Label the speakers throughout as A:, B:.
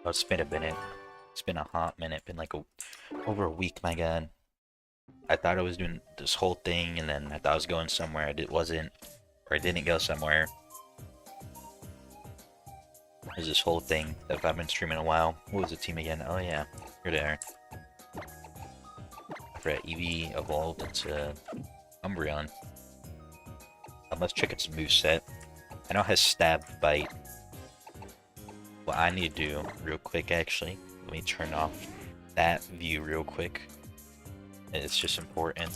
A: Oh, it's been a minute. It's been a hot minute. Been like over a week, my god. I thought I was doing this whole thing, and then I thought I was going somewhere. It wasn't, or I didn't go somewhere. There's this whole thing that I've been streaming a while. What was the team again? Oh yeah, you're there. I forgot Eevee evolved into Umbreon. Let's check its moveset. I know it has Stab, Bite. What I need to do real quick, actually, let me turn off that view real quick. It's just important.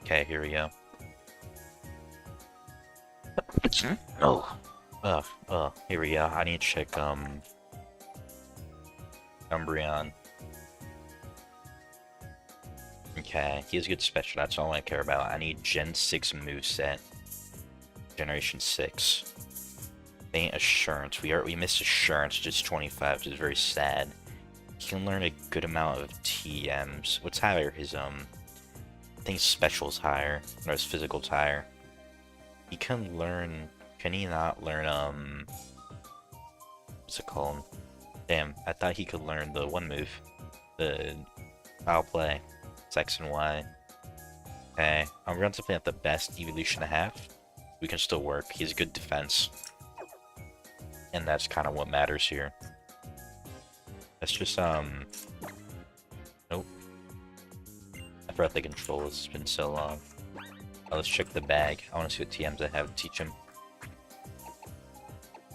A: Okay, here we go. Oh, here we go. I need to check Umbreon. Okay, he has good special. That's all I care about. I need Gen 6 moveset. Generation 6. Faint Assurance. We missed Assurance, just 25, which is very sad. He can learn a good amount of TMs. What's higher? His I think special's higher, or his physical's higher. He can learn. Can he not learn what's it called? Damn, I thought he could learn the one move. The foul play. It's X and Y. Okay, I'm going to play at the best evolution to have. We can still work. He has good defense. And that's kind of what matters here. Let's just, nope. I forgot the control, it's been so long. Oh, let's check the bag. I want to see what TMs I have to teach him.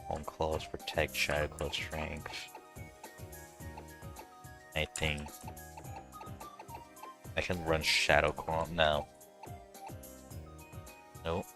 A: Home Claws, Protect, Shadow Claw, Strength. Anything. I can run Shadow Claw? No. Nope.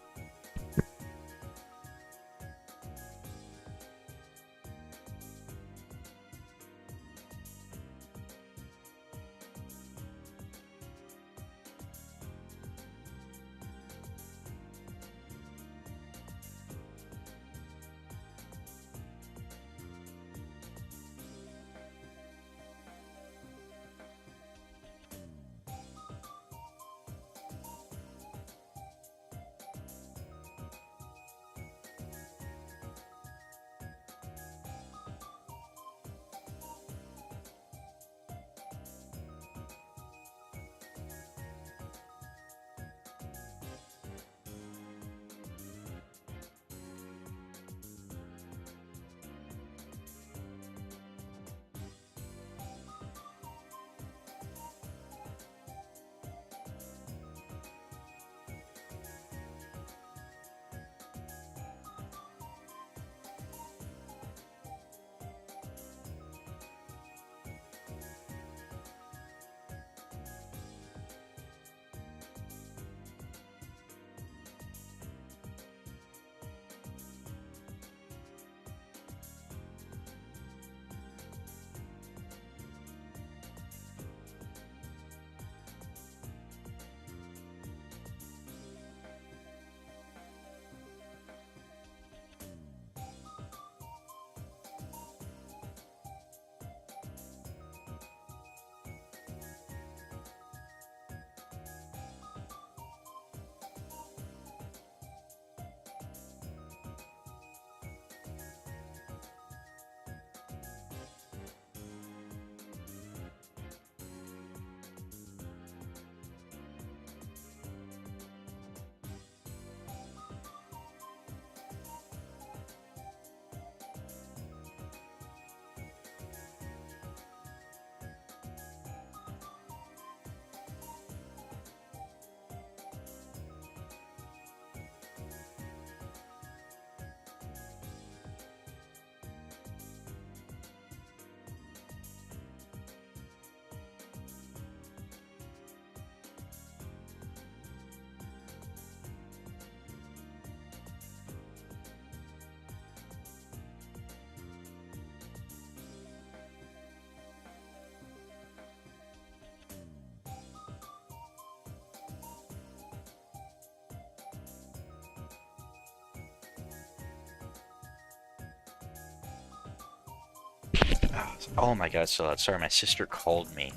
A: Oh my god, so sorry, my sister called me.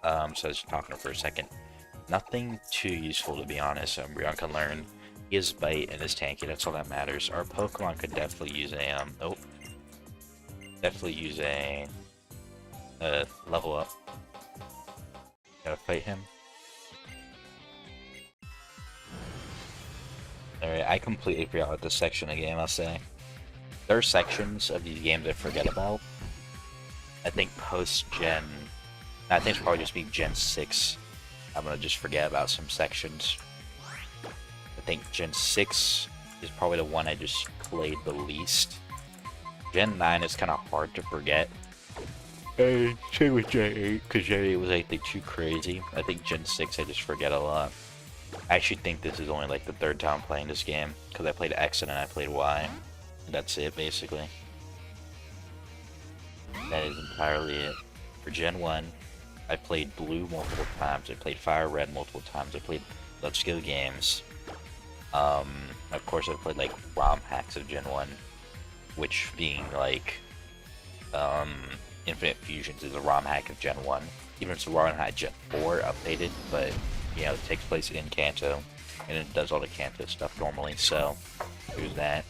A: So I was talking to her for a second. Nothing too useful, to be honest. Brianna can learn He has bite and his tanky, that's all that matters. Our Pokemon could definitely use a, definitely use a, level up. Gotta fight him. Alright, I completely forgot about this section of the game, I'll say. There are sections of these games I forget about. I think post-gen... I think it's probably just be Gen 6. I'm gonna just forget about some sections. I think Gen 6 is probably the one I just played the least. Gen 9 is kind of hard to forget. And same with Gen 8, because Gen 8 was like too crazy. I think Gen 6 I just forget a lot. I actually think this is only like the third time playing this game, because I played X and then I played Y. That's it, basically. That is entirely it. For Gen 1, I played Blue multiple times, I played Fire Red multiple times, I played Let's Go games. Of course I played like ROM hacks of Gen 1, which being like, Infinite Fusions is a ROM hack of Gen 1. Even if it's a ROM hack Gen 4 updated, but, you know, it takes place in Kanto, and it does all the Kanto stuff normally, so there's that.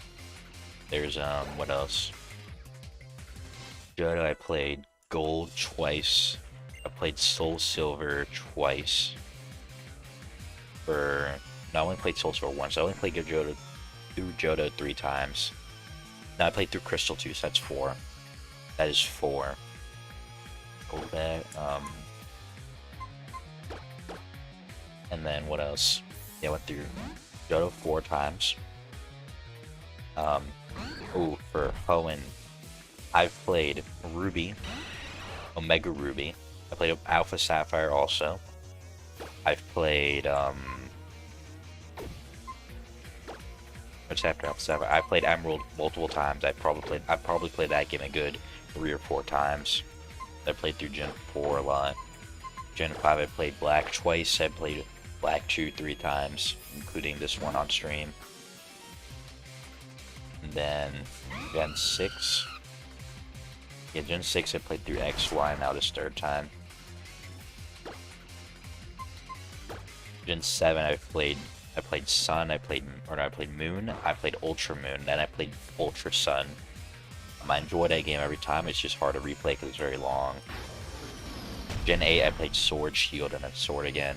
A: There's, what else? Johto I played Gold twice. I played Soul Silver twice. No, I only played Soul Silver once. I only played through Johto 3 times. No, I played through Crystal 2, so that's 4. That is 4. Go back, and then what else? Yeah, I went through Johto 4 times. For Hoenn, I've played Ruby, Omega Ruby. I played Alpha Sapphire also. I've played, what's after Alpha Sapphire? I played Emerald multiple times. I probably played that game a good 3 or 4 times. I played through Gen 4 a lot. Gen 5 I played Black twice. I played Black 2 3 times, including this one on stream. And then Gen 6. Yeah, Gen 6 I played through X, Y, now this 3rd time. Gen 7 I played Sun, I played Moon, I played Ultra Moon, then I played Ultra Sun. I enjoy that game every time, it's just hard to replay because it's very long. Gen 8 I played Sword, Shield, and then Sword again.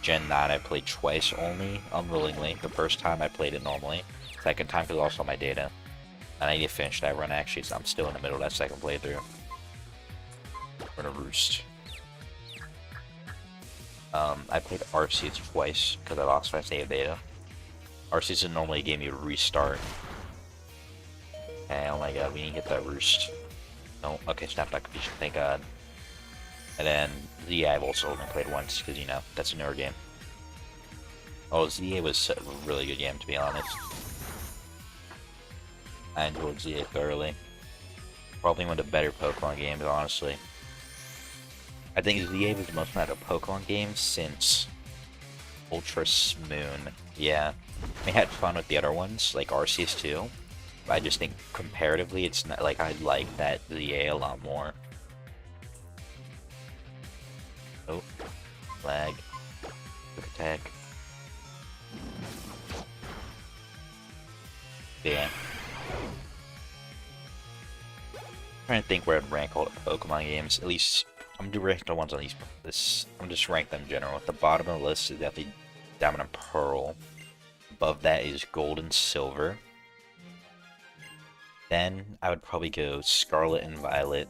A: Gen 9 I played twice only, unwillingly. The first time I played it normally. Second time because also my data. And I need to finish that run actually, so I'm still in the middle of that second playthrough. We're gonna roost. I played Arceus twice because I lost my save data. Arceus is normally a game you restart. Okay, oh my god, we need to get that roost. No, okay, Snap Duck Confusion, thank god. And then ZA I've also only played once because, you know, that's a newer game. Oh, ZA was a really good game, to be honest. I enjoyed ZA thoroughly. Probably one of the better Pokemon games, honestly. I think ZA was the most amount of Pokemon games since Ultra Moon. Yeah. I had fun with the other ones, like Arceus too. But I just think comparatively, it's not like I like that ZA a lot more. Oh, lag. Quick attack. Yeah. I'm trying to think where I'd rank all the Pokemon games. At least I'm gonna rank the ones on this. I'm just rank them in general. At the bottom of the list is definitely Diamond and Pearl. Above that is Gold and Silver. Then I would probably go Scarlet and Violet.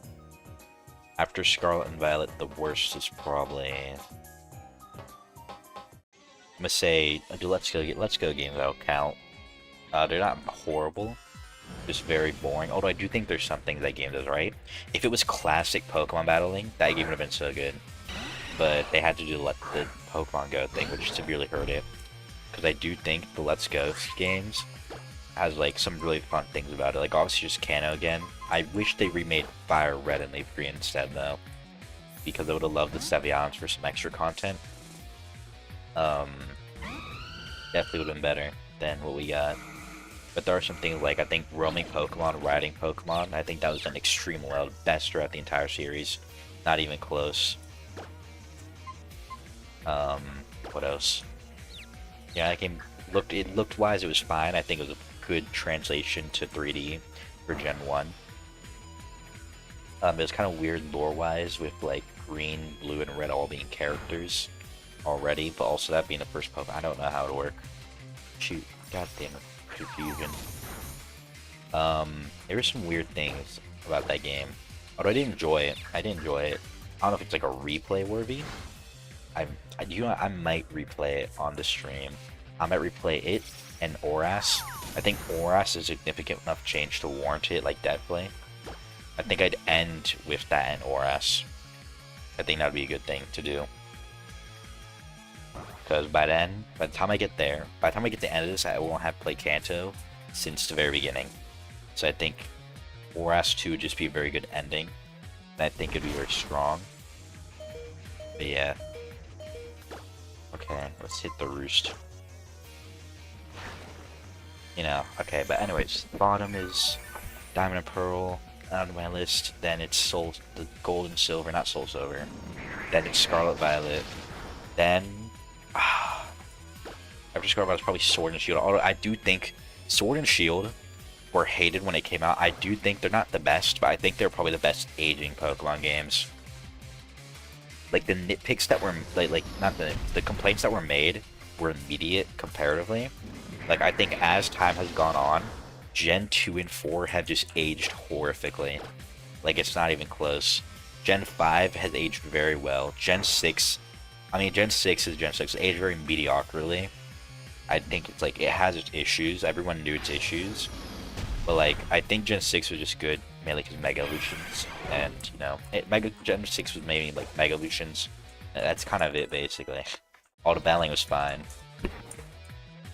A: After Scarlet and Violet, the worst is probably, I'm gonna say, do Let's Go games that'll count. They're not horrible, just very boring. Although I do think there's some things that game does right. If it was classic Pokemon battling, that game would have been so good. But they had to do the Pokemon Go thing, which severely hurt it. Because I do think the Let's Go games has like some really fun things about it. Like obviously just Kanto again. I wish they remade Fire Red and Leaf Green instead though, because I would have loved the Sevians for some extra content. Definitely would have been better than what we got. But there are some things like, I think roaming Pokemon, riding Pokemon, I think that was an extremely well, best throughout the entire series. Not even close. What else? Yeah, that game looked wise, it was fine. I think it was a good translation to 3D for Gen 1. It was kind of weird lore-wise with like green, blue, and red all being characters already, but also that being the first Pokemon. I don't know how it would work. Shoot, goddamn confusion. There were some weird things about that game. Although I did enjoy it. I did enjoy it. I don't know if it's like a replay worthy. I might replay it on the stream. I might replay it and Oras. I think Oras is significant enough change to warrant it, like deathplay. I think I'd end with that and Oras. I think that'd be a good thing to do. Because by the time I get there, by the time I get to the end of this, I won't have played Kanto since the very beginning. So I think Oras 2 would just be a very good ending. And I think it'd be very strong. But yeah. Okay, let's hit the roost. You know, okay, but anyways, bottom is Diamond and Pearl on my list. Then it's the Gold and Silver, not Soul Silver. Then it's Scarlet Violet. Then after Scarlet Violet, it's probably Sword and Shield. Although I do think Sword and Shield were hated when it came out. I do think they're not the best, but I think they're probably the best aging Pokemon games. Like the nitpicks that were like not the complaints that were made were immediate comparatively. Like I think as time has gone on, Gen 2 and 4 have just aged horrifically. Like it's not even close. Gen 5 has aged very well. Gen 6, I mean Gen 6 is Gen 6. It aged very mediocrely. I think it's like it has its issues. Everyone knew its issues. But like I think Gen 6 was just good, mainly because Mega Evolutions, and you know, Gen 6 was maybe like Mega Evolutions. That's kind of it basically. All the battling was fine.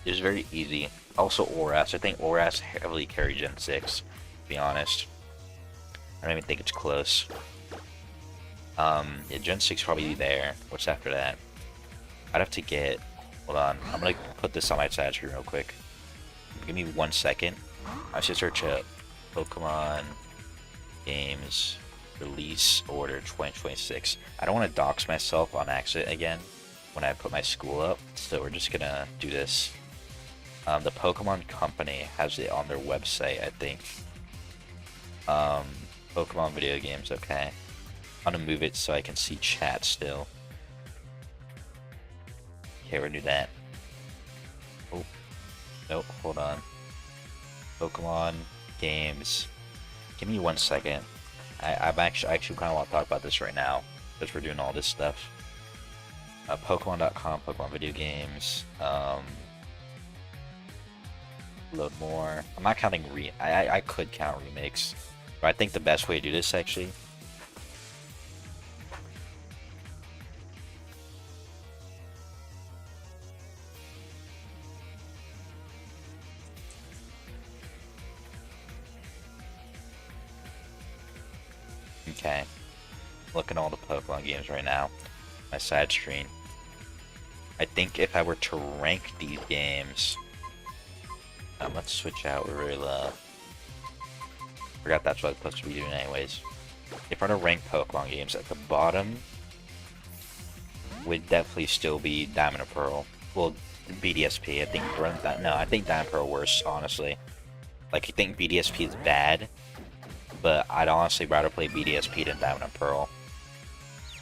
A: It was very easy. Also Oras, I think Oras heavily carried Gen 6, to be honest. I don't even think it's close. Yeah, Gen 6 probably there. What's after that? I'd have to get, hold on, I'm gonna put this on my side screen real quick. Give me 1 second. I should search up Pokemon games release order 2026. I don't want to dox myself on accident again when I put my school up, so we're just gonna do this. The Pokemon Company has it on their website, I think. Pokemon video games, okay. I'm gonna move it so I can see chat still. Okay, we're gonna do that. Oh, nope, hold on. Pokemon games. Give me 1 second. I actually kind of want to talk about this right now because we're doing all this stuff. Pokemon.com, Pokemon video games. Load more. I'm not counting I could count remakes, but I think the best way to do this actually. Okay, looking at all the Pokemon games right now, my side screen. I think if I were to rank these games, let's switch out really low. Forgot that's what I was supposed to be doing anyways. If I were to rank Pokemon games, at the bottom would definitely still be Diamond and Pearl. Well, BDSP, I think. No, I think Diamond and Pearl worse, honestly. Like, I think BDSP is bad, but I'd honestly rather play BDSP than Diamond and Pearl.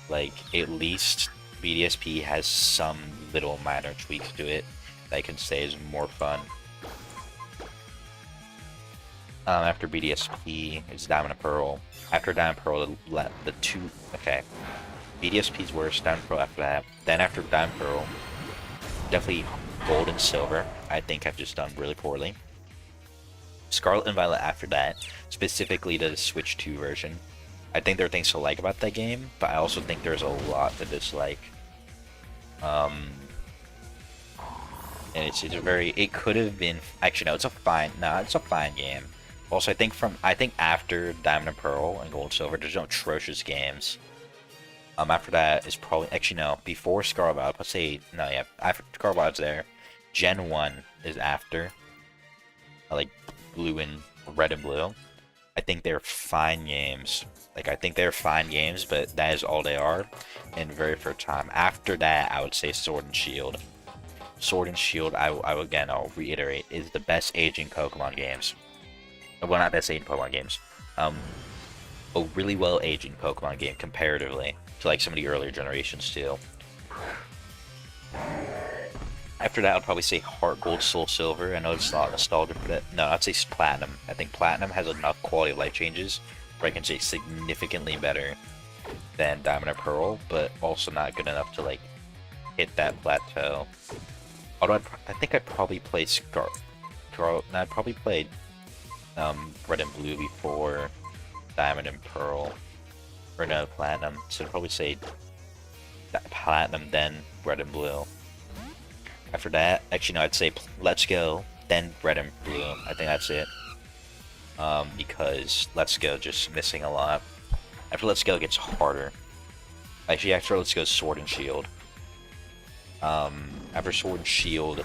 A: Like, at least BDSP has some little minor tweaks to it that I can say is more fun. After BDSP, it's Diamond and Pearl. After Diamond and Pearl, the two... Okay. BDSP's worse, Diamond and Pearl after that. Then after Diamond and Pearl, definitely Gold and Silver. I think I've just done really poorly. Scarlet and Violet after that, specifically the Switch 2 version. I think there are things to like about that game, but I also think there's a lot to dislike. And it's a very... It could have been... Actually, no, it's a fine... No, it's a fine game. Also, I think after Diamond and Pearl and Gold and Silver, there's no atrocious games. After that is probably... Actually, no. Before Scarlet Violet, let's say... No, yeah. After Scarlet Violet's there. Gen 1 is after. Like, Blue and... Red and Blue. I think they're fine games. Like, I think they're fine games, but that is all they are in very first time. After that, I would say Sword and Shield. Sword and Shield, I'll reiterate, is the best aging Pokemon games. Well, not best aging Pokemon games. A really well aging Pokemon game comparatively to like some of the earlier generations too. After that, I'd probably say Heart Gold, Soul Silver. I know it's not nostalgic for that. No, I'd say Platinum. I think Platinum has enough quality of life changes where I can say significantly better than Diamond and Pearl, but also not good enough to like hit that plateau. Although I think I'd probably play I'd probably played Red and Blue before Diamond and Pearl, or no, Platinum. So I'd probably say Platinum, then Red and Blue. After that, actually no, I'd say Let's Go, then Red and Blue. I think that's it. Because Let's Go just missing a lot. After Let's Go, it gets harder. Actually, after Let's Go, Sword and Shield. After Sword and Shield,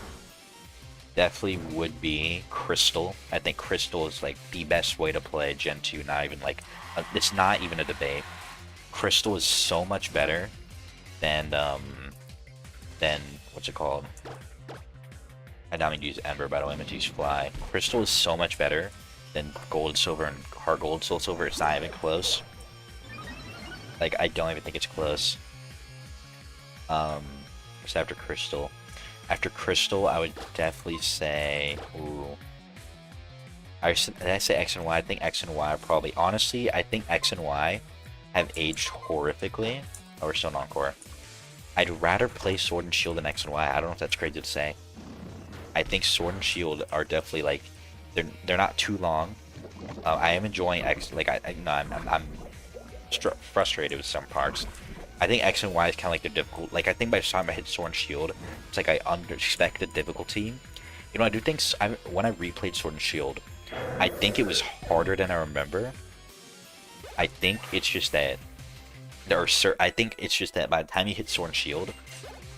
A: definitely would be Crystal. I think Crystal is like the best way to play Gen 2. Not even like, it's not even a debate. Crystal is so much better than what's it called? I don't mean to use Ember, by the way, I meant to use Fly. Crystal is so much better than Gold and Silver and Heart Gold, Soul Silver. It's not even close. Like, I don't even think it's close. What's after Crystal? After Crystal, I would definitely say, ooh. Did I say X and Y? I think X and Y are probably, honestly, I think X and Y have aged horrifically. Oh, we're still in Encore. I'd rather play Sword and Shield than X and Y. I don't know if that's crazy to say. I think Sword and Shield are definitely like, they're not too long. I am enjoying X. Like I'm frustrated with some parts. I think X and Y is kind of like the difficult. Like I think by the time I hit Sword and Shield, it's like I underspec the difficulty. You know, I do think when I replayed Sword and Shield, I think it was harder than I remember. I think it's just that I think it's just that by the time you hit Sword and Shield,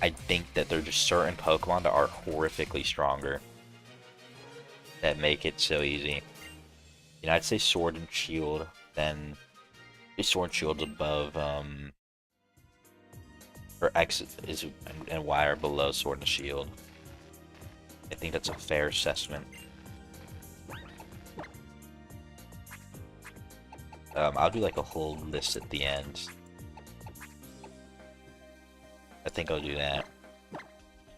A: I think that there's just certain Pokemon that are horrifically stronger that make it so easy. You know, I'd say Sword and Shield, then Sword and Shield's above, or X is and Y are below Sword and Shield. I think that's a fair assessment. I'll do like a whole list at the end. I think I'll do that.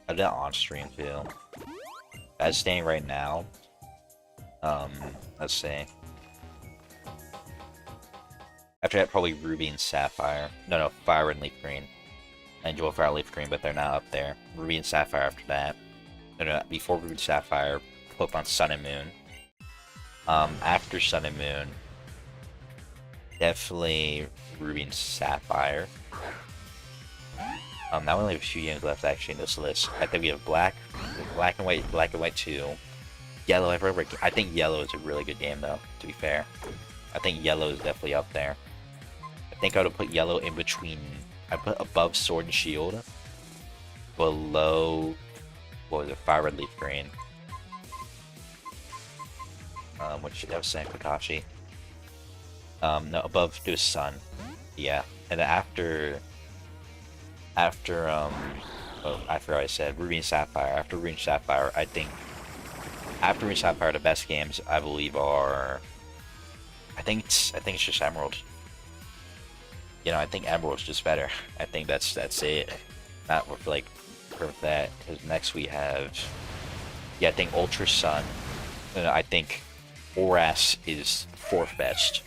A: I'll do that on stream too. As staying right now, let's see. After that, probably Ruby and Sapphire. No, Fire and Leaf Green. I enjoy Fire and Leaf Green, but they're not up there. Ruby and Sapphire after that. No, before Ruby and Sapphire, Pokemon Sun and Moon. After Sun and Moon, definitely Ruby and Sapphire. Now we only have a few games left actually in this list. I think we have Black and White 2. Yellow, I think Yellow is a really good game though, to be fair. I think Yellow is definitely up there. I think I would put Yellow in between, I put above Sword and Shield, below, what was it, Fire Red Leaf Green. Which I was saying Kakashi. No, above to Sun. Yeah. And then after oh, I forgot what I said, Ruby and Sapphire. After Ruby and Sapphire, I think after Ruby and Sapphire, the best games I believe are, I think it's just Emerald. You know, I think Emerald's just better. I think that's it. Not with like for that, because next we have, yeah, I think Ultra Sun. I think Oras is 4th best.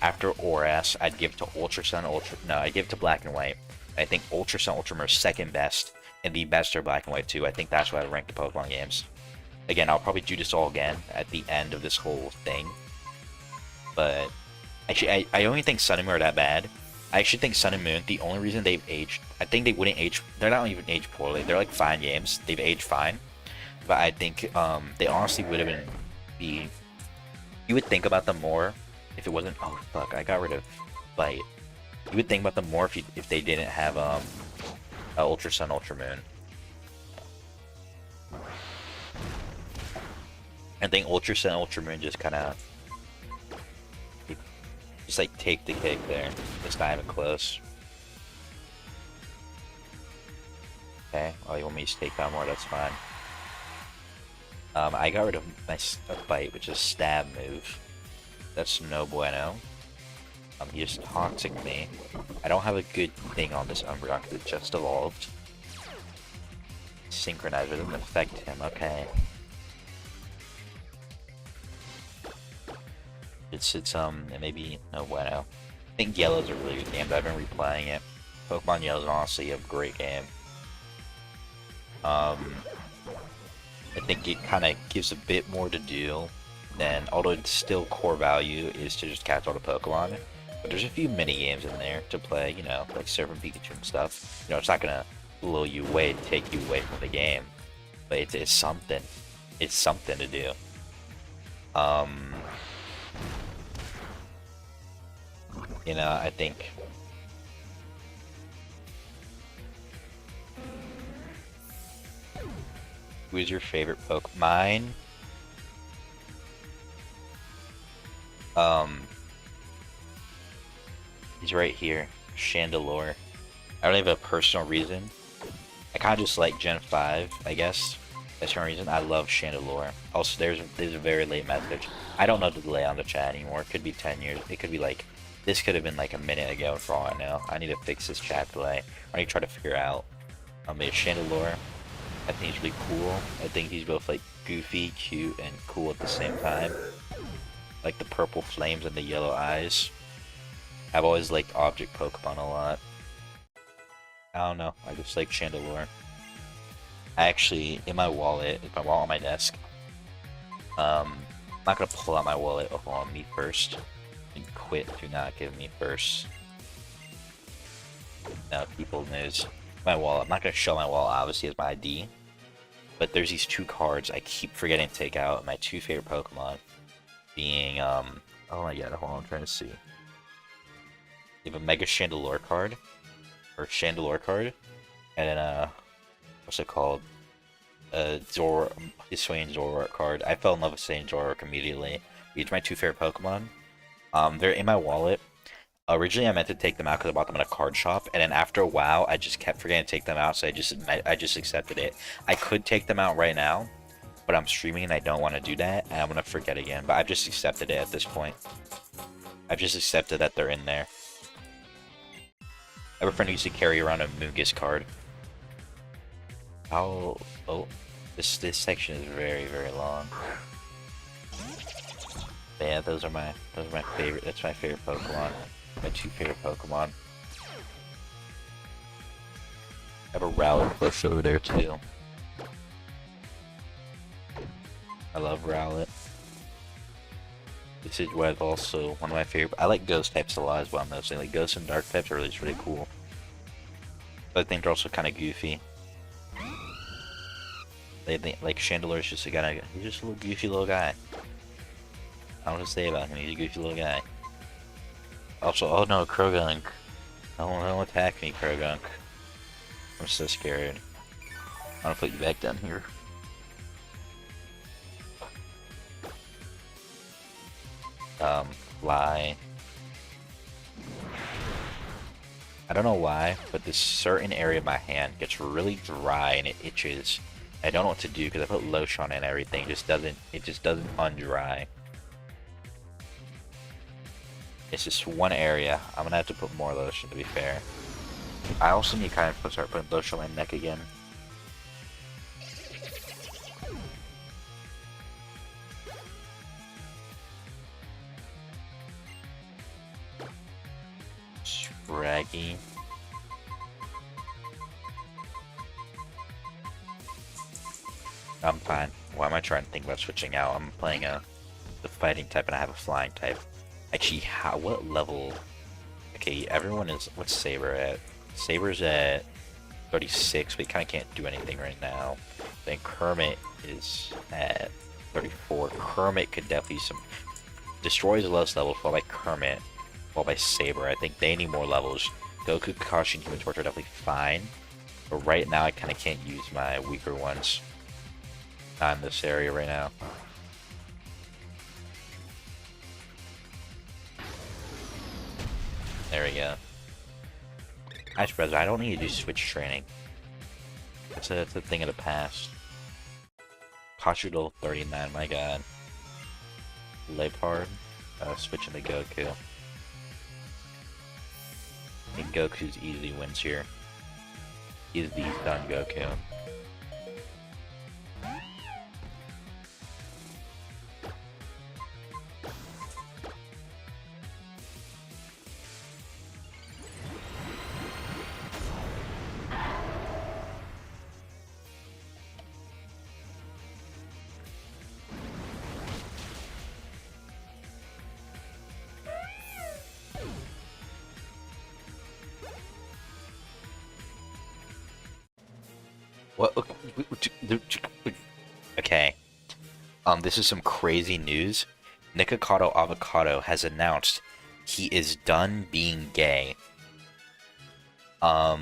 A: After Oras, I'd give to Ultra Sun, I'd give to Black and White. I think Ultra Sun, Ultra Moon are 2nd best, and the best are Black and White 2. I think that's why I rank the Pokemon games. Again, I'll probably do this all again at the end of this whole thing. But actually, I only think Sun and Moon are that bad. I actually think Sun and Moon, the only reason they've aged, I think they wouldn't age, they're not even aged poorly. They're like fine games. They've aged fine. But I think they honestly would have been, you would think about them more if it wasn't, oh fuck, I got rid of Bite. You would think about them more if they didn't have Ultra Sun, Ultra Moon. I think Ultra Sun, Ultra Moon just kind of like take the cake there. It's not even close. Okay, oh, you want me to take down more, that's fine. I got rid of my bite, which is stab move. That's no bueno. He just toxic me. I don't have a good thing on this Umbreon because it just evolved. Synchronizer doesn't affect him, okay. It's maybe no bueno. I think Yellow's a really good game, but I've been replaying it. Pokemon Yellow's honestly a great game. I think it kind of gives a bit more to do than, although it's still core value is to just catch all the Pokemon. But there's a few mini games in there to play, you know, like Surf and Pikachu and stuff. You know, it's not gonna blow you away, take you away from the game, but it's something. It's something to do. You know, I think. Who's your favorite Pokemon? Mine. He's right here, Chandelure. I don't have a personal reason. I kind of just like Gen 5, I guess. That's the only reason. I love Chandelure. Also, there's a very late message. I don't know the delay on the chat anymore. It could be 10 years. It could be like, this could have been like a minute ago for all I know. I need to fix this chat delay. I need to try to figure out. Maybe Chandelure. I think he's really cool. I think he's both like goofy, cute, and cool at the same time. Like the purple flames and the yellow eyes. I've always liked object Pokemon a lot. I don't know, I just like Chandelure. I actually, in my wallet on my desk, I'm not gonna pull out my wallet on me first. And quit, do not give me first. No, people knows my wallet. I'm not gonna show my wallet, obviously, as my ID. But there's these two cards I keep forgetting to take out. My two favorite Pokemon being, oh my god, hold on, I'm trying to see. You have a Mega Chandelure card, or Chandelure card, and then what's it called? Hisuian Zoroark card. I fell in love with Hisuian Zoroark immediately. These are my two favorite Pokemon. They're in my wallet. Originally, I meant to take them out because I bought them in a card shop, and then after a while, I just kept forgetting to take them out, so I just accepted it. I could take them out right now, but I'm streaming and I don't want to do that, and I'm gonna forget again. But I've just accepted it at this point. I've just accepted that they're in there. I have a friend who used to carry around a Mungus card. Oh, this section is very, very long. But yeah, those are my favorite. That's my favorite Pokemon. My two favorite Pokemon. I have a Rowlet plush over there too. I love Rowlet. This is what also one of my favorite. I like ghost types a lot as well. Mostly like ghost and dark types are really cool. But I think they're also kind of goofy. They think like Chandelure's just he's just a little goofy little guy. I don't know what to say about him. He's a goofy little guy. Also, oh no, Krogunk. Don't attack me, Krogunk. I'm so scared. I'm gonna put you back down here. Fly. I don't know why, but this certain area of my hand gets really dry and it itches. I don't know what to do because I put lotion on it and everything. It just doesn't undry. It's just one area. I'm gonna have to put more lotion to be fair. I also need to kind of start putting lotion on my neck again. Scraggy. I'm fine. Why am I trying to think about switching out? I'm playing the fighting type and I have a flying type. Actually, what level? Okay, everyone is. What's Saber at? Saber's at 36, but he kind of can't do anything right now. Then Kermit is at 34. Kermit could definitely destroys the lowest level, followed by Kermit, followed by Saber. I think they need more levels. Goku, Kakashi, and Human Torch are definitely fine, but right now I kind of can't use my weaker ones. Not in this area right now. There we go. Nice, brother. I don't need to do switch training. It's a thing of the past. Pachudol 39, my god. Lepard, switching to Goku. I think Goku's easily wins here. He's the done Goku. What? Okay. This is some crazy news. Nikocado Avocado has announced he is done being gay. I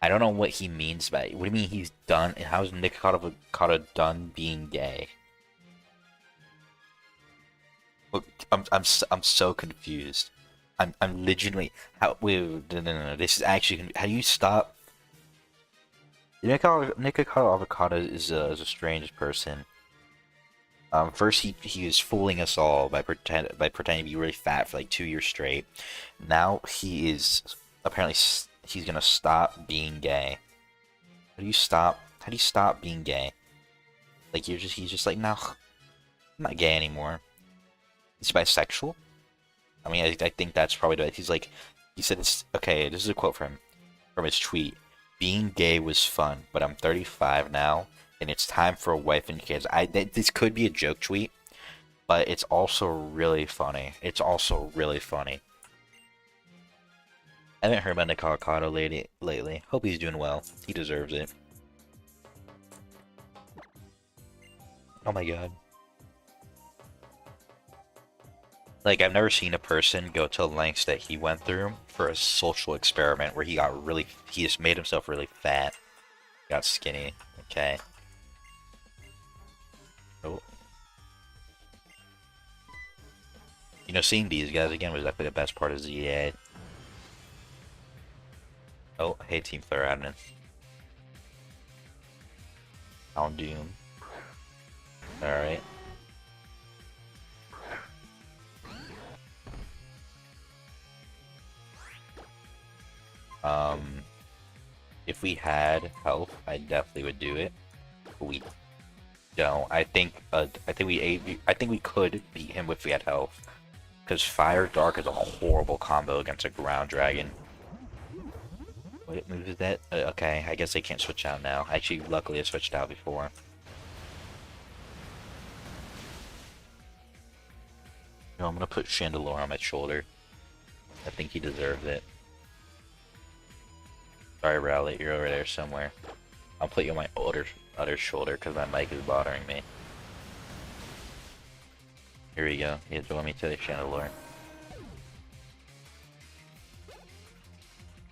A: don't know what he means by it. What do you mean he's done? How's Nikocado Avocado done being gay? Look, I'm so confused. I'm legitimately how wait no. This is actually how do you stop? Nikocado Avocado is a strange person. First he was fooling us all by pretending to be really fat for like 2 years straight. Now he is apparently he's gonna stop being gay. How do you stop? How do you stop being gay? Like he's just like no, I'm not gay anymore. He's bisexual. I mean I think that's probably the he's like he said it's okay. This is a quote from his tweet. Being gay was fun, but I'm 35 now, and it's time for a wife and kids. This could be a joke tweet, but it's also really funny. It's also really funny. I haven't heard about Nikocado lately. Hope he's doing well. He deserves it. Oh my god. Like, I've never seen a person go to the lengths that he went through for a social experiment where he just made himself really fat. Got skinny. Okay. Oh. You know, seeing these guys again was definitely the best part of ZA. Oh, hey Team Flare Admin. Hound Doom. Alright. If we had health, I definitely would do it. But we don't. I think we could beat him if we had health. Because Fire Dark is a horrible combo against a ground dragon. What move is that? Okay, I guess they can't switch out now. Actually, luckily I switched out before. No, I'm gonna put Chandelure on my shoulder. I think he deserves it. Sorry, Rowlet, you're over there somewhere. I'll put you on my other shoulder because my mic is bothering me. Here we go. You throw me to the Chandelure. I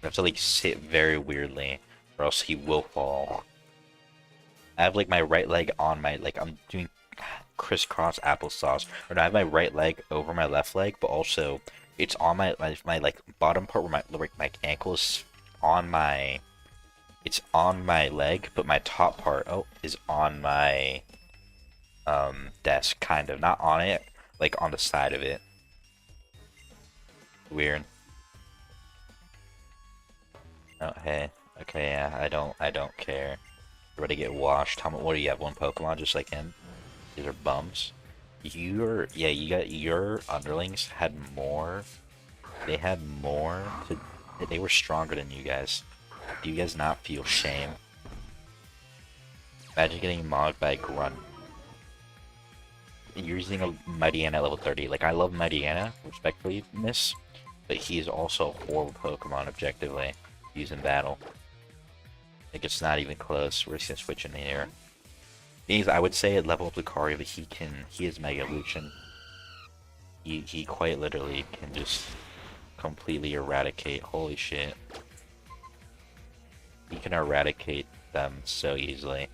A: have to like sit very weirdly, or else he will fall. I have like my right leg on my I'm doing crisscross applesauce, or no, I have my right leg over my left leg, but also it's on my like bottom part where my ankle is on my. It's on my leg, but my top part is on my desk, kind of not on it, like on the side of it. Weird. Oh hey, okay, yeah, I don't care. You're ready to get washed. What do you have? One Pokemon just like him? These are bums. Your underlings had more. They had more. They were stronger than you guys. Do you guys not feel shame? Imagine getting mogged by a Grunt. You're using a Mightyena at level 30. Like, I love Mightyena, respectfully, miss. But he is also a horrible Pokemon, objectively, used in battle. Like, it's not even close. We're just gonna switch in here. I would say level up Lucario, but he is Mega Evolution. He quite literally can just completely eradicate. Holy shit. He can eradicate them so easily.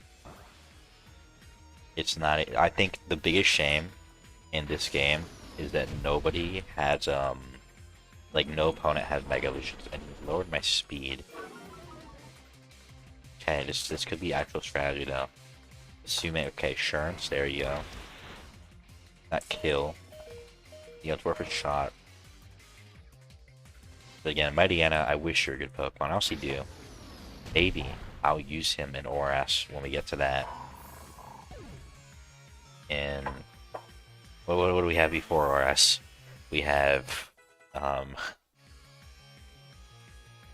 A: It's not. I think the biggest shame in this game is that nobody has like no opponent has Mega Evolutions, and he lowered my speed. Okay, this could be actual strategy though. Assuming okay, Sherms, there you go. Not kill. Yeah, it's worth a shot. But again, Mightyena, I wish you're a good Pokemon. I also do. Maybe I'll use him in ORAS when we get to that. And what do we have before ORAS? We have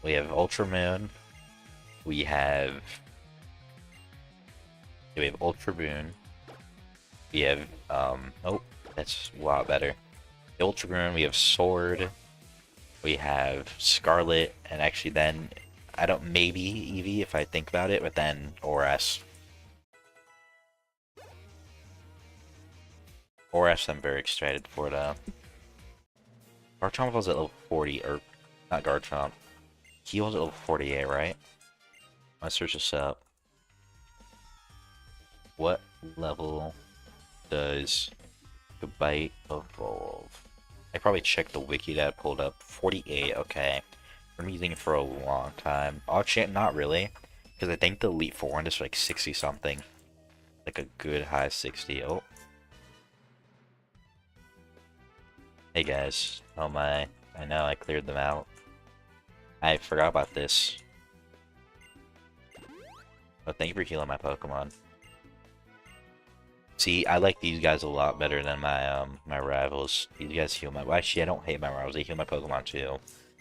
A: we have Ultra Moon. We have Ultra Moon. We have oh, that's a lot better. The Ultra Moon, we have Sword. We have Scarlet, and actually then I don't maybe Eevee if I think about it, but then ORAS. ORAS I'm very excited for though. Garchomp was at level 40, or not Garchomp. He was at level 48, right? Let's search this up. What level does Gabite evolve? I probably checked the wiki that I pulled up. 48, okay. I'm using it for a long time. Oh, not really. Because I think the Elite Four is like 60 something. Like a good high 60. Oh. Hey guys. Oh my. I know, I cleared them out. I forgot about this. Oh, thank you for healing my Pokemon. See, I like these guys a lot better than my my rivals. These guys heal my... Well, actually, I don't hate my rivals. They heal my Pokemon too.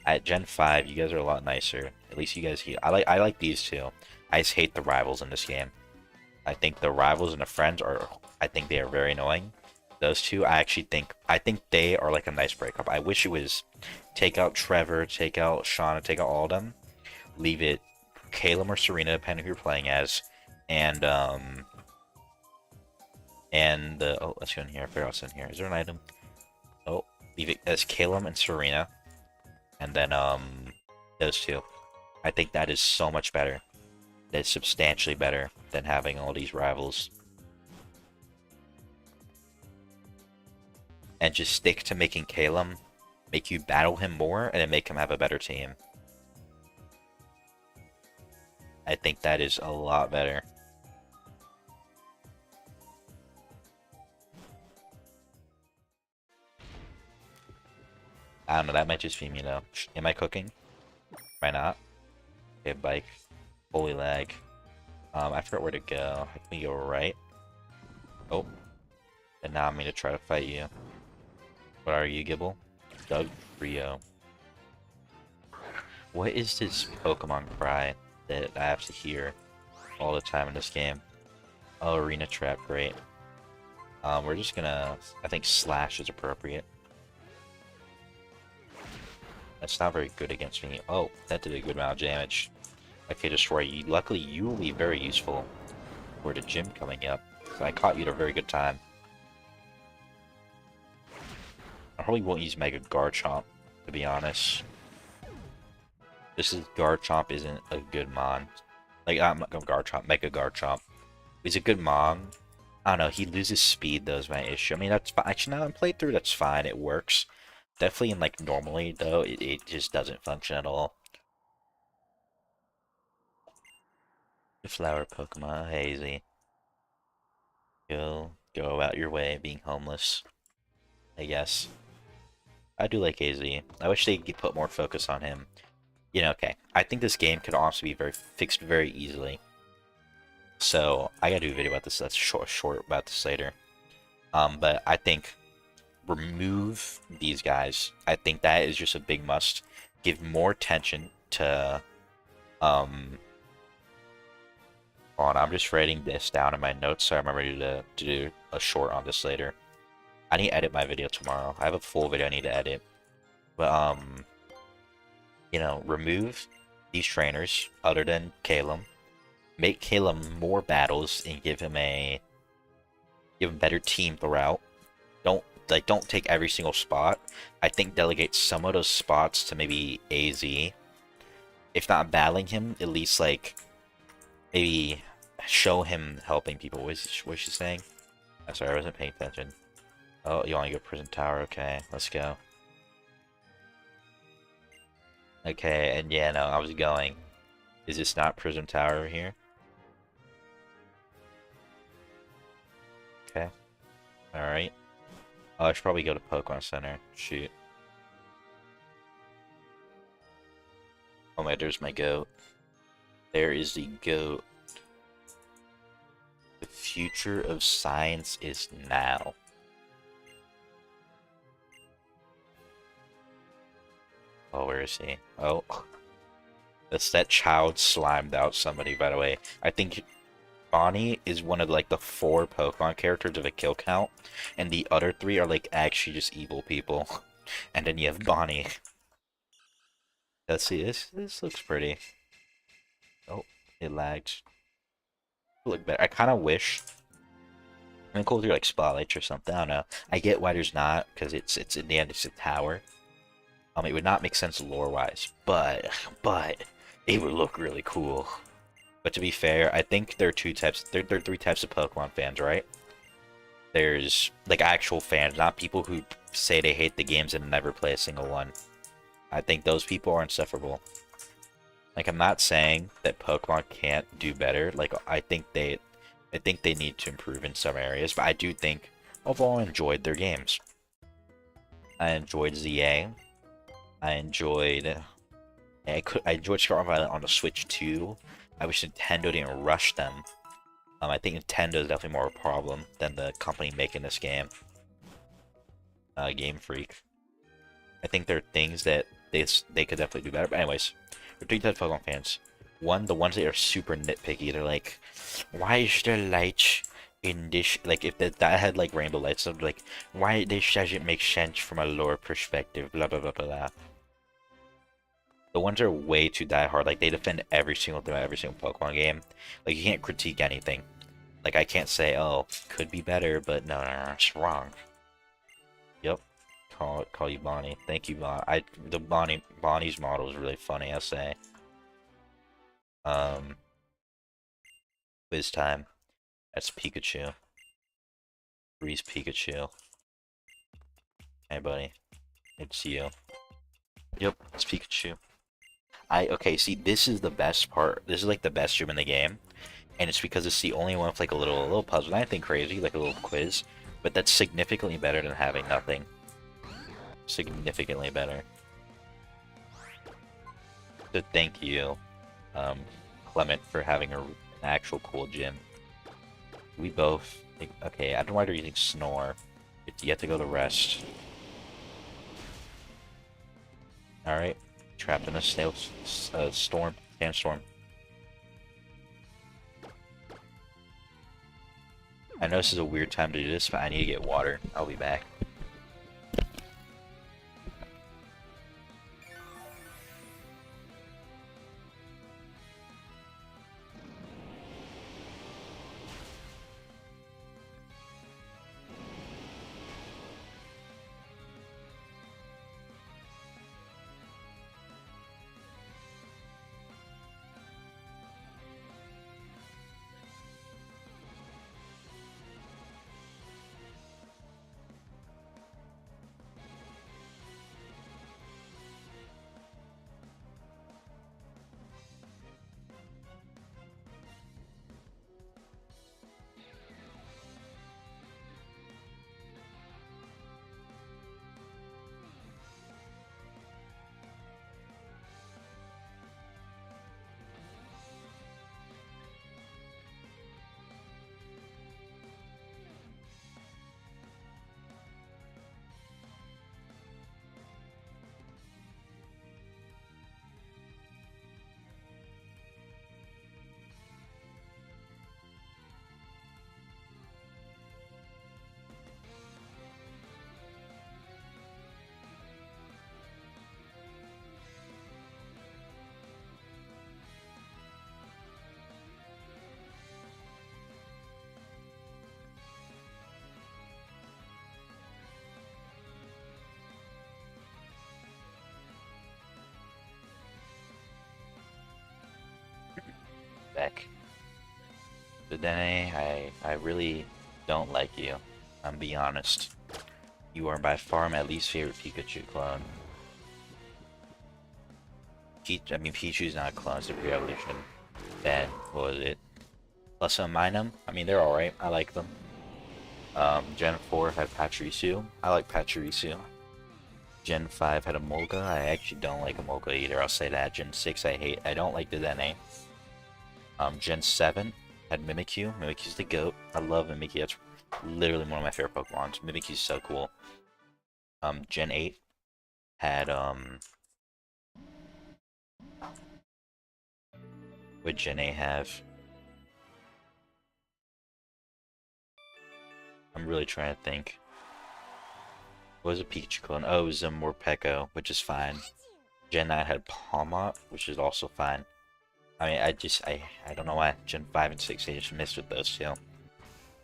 A: At Gen 5, you guys are a lot nicer. At least you guys heal. I like these two. I just hate the rivals in this game. I think the rivals and the friends are... I think they are very annoying. Those two, I think they are like a nice breakup. I wish it was take out Trevor, take out Shauna, take out all of them. Leave it Caleb or Serena, depending who you're playing as. And oh, let's go in here. I forgot what's in here. Is there an item? Oh, leave it as Caleb and Serena, and then those two. I think that is so much better. That's substantially better than having all these rivals. And just stick to making Caleb, make you battle him more, and then make him have a better team. I think that is a lot better. I don't know, that might just be me though. Am I cooking? Am I not? Okay, bike. Holy lag. I forgot where to go. Let me go right. Oh. And now I'm going to try to fight you. What are you, Gibble? Doug Rio. What is this Pokemon cry that I have to hear all the time in this game? Oh, Arena Trap, great. We're just gonna... I think Slash is appropriate. That's not very good against me. Oh, that did a good amount of damage. Okay, Destroy, you, luckily you will be very useful for the gym coming up. So I caught you at a very good time. I probably won't use Mega Garchomp, to be honest. Garchomp isn't a good mon. Like, I'm not Garchomp, Mega Garchomp. He's a good mon. I don't know, he loses speed though is my issue. I mean, that's fine. Actually, now in playthrough, that's fine, it works. Definitely in, like, normally, though, it just doesn't function at all. The flower Pokemon, Hazy. Go about your way, being homeless. I guess. I do like AZ. I wish they could put more focus on him. You know, okay. I think this game could also be fixed very easily. So, I gotta do a video about this. That's short about this later. But I think remove these guys. I think that is just a big must. Give more attention to hold on, I'm just writing this down in my notes so I'm ready to do a short on this later. I need to edit my video tomorrow. I have a full video I need to edit. But you know, remove these trainers other than Caleb. Make Caleb more battles and give him better team throughout. Don't take every single spot. I think delegate some of those spots to maybe AZ. If not battling him, at least like maybe show him helping people. What is she saying? I'm sorry, I wasn't paying attention. Oh, you want to go Prison Tower? Okay, let's go. Okay, and yeah, no, I was going. Is this not Prism Tower here? Okay. Alright. Oh, I should probably go to Pokemon Center. Shoot. Oh my, there's my goat. There is the goat. The future of science is now. Oh, where is he? Oh. That's that child slimed out somebody, by the way. I think Bonnie is one of like the 4 Pokemon characters of a kill count, and the other 3 are like actually just evil people. And then you have Bonnie. Let's see, this looks pretty. Oh, it lagged. Look better. I kind of wish. I mean, cool through like spotlights or something. I don't know. I get why there's not, because it's in the end it's a tower. It would not make sense lore-wise, but it would look really cool. But to be fair, I think there are 2 types. There are 3 types of Pokemon fans, right? There's like actual fans, not people who say they hate the games and never play a single one. I think those people are insufferable. Like, I'm not saying that Pokemon can't do better. Like, I think they need to improve in some areas, but I do think overall I enjoyed their games. I enjoyed ZA. I enjoyed Scarlet Violet on the Switch too. I wish Nintendo didn't rush them. I think Nintendo is definitely more of a problem than the company making this game. Game Freak. I think there are things that they could definitely do better. But anyways, there are 3 types of Pokemon fans. One, the ones that are super nitpicky. They're like, why is there light in this? Like, if that had like rainbow lights, so like, why this doesn't make sense from a lore perspective? Blah blah blah blah blah. The ones that are way too diehard. Like, they defend every single thing about every single Pokemon game. Like, you can't critique anything. Like, I can't say, oh, could be better, but no, it's wrong. Yep. Call you Bonnie. Thank you, Bonnie. Bonnie's model is really funny, I say. Quiz time. That's Pikachu. Breeze Pikachu. Hey, buddy. It's you. Yep, it's Pikachu. Okay, see, this is the best part. This is like the best gym in the game. And it's because it's the only one with like a little puzzle. Not anything crazy, like a little quiz. But that's significantly better than having nothing. Significantly better. So thank you, Clement, for having an actual cool gym. We both... Okay, I don't know why they're using Snore. You have to go to rest. Alright. Trapped in a sandstorm. I know this is a weird time to do this, but I need to get water. I'll be back. Back. But then I really don't like you. I'm being honest. You are by far my least favorite Pikachu clone. I mean, Pichu's not a clone, it's a pre-evolution. Then, what was it? Plus Minum? I mean, they're alright. I like them. Gen 4 had Pachirisu. I like Pachirisu. Gen 5 had a Molga. I actually don't like a Molga either, I'll say that. Gen 6 I don't like the Dene. Gen 7 had Mimikyu. Mimikyu's the GOAT. I love Mimikyu. That's literally one of my favorite Pokemon. Mimikyu's so cool. Gen 8 had, what did Gen 8 have? I'm really trying to think. What was a Pikachu clone? Oh, it was a Morpeko, which is fine. Gen 9 had Palmot, which is also fine. I mean, I don't know why Gen 5 and 6 they just missed with those two.